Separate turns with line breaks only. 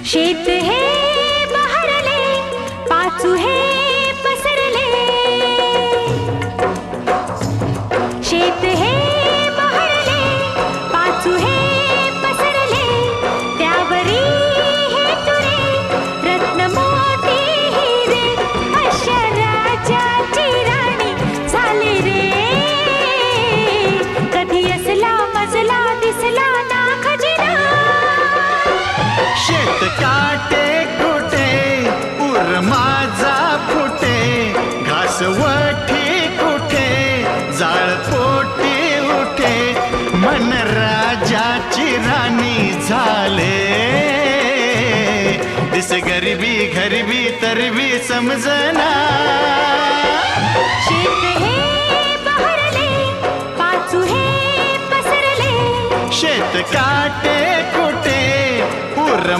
शेत हे बहरले, पाचू हे पसरले. शेत हे बहरले, पाचू हे पसरले. त्यावरी हे तुरे रत्न मोठी हिरे. अशा राजाची राणी झाली रे. कधी असला मजला दिसला ना खजिना.
शेत काटे कुठे उर माझा फुटे. घासवठी कुठे जाळ पोटी उठे. मन राजाची राणी झाले. दिस गरिबी गरिबी तरबी समजना.
शेत हे बहरले, पाचू हे पसरले.
शेत काटे कुठे उर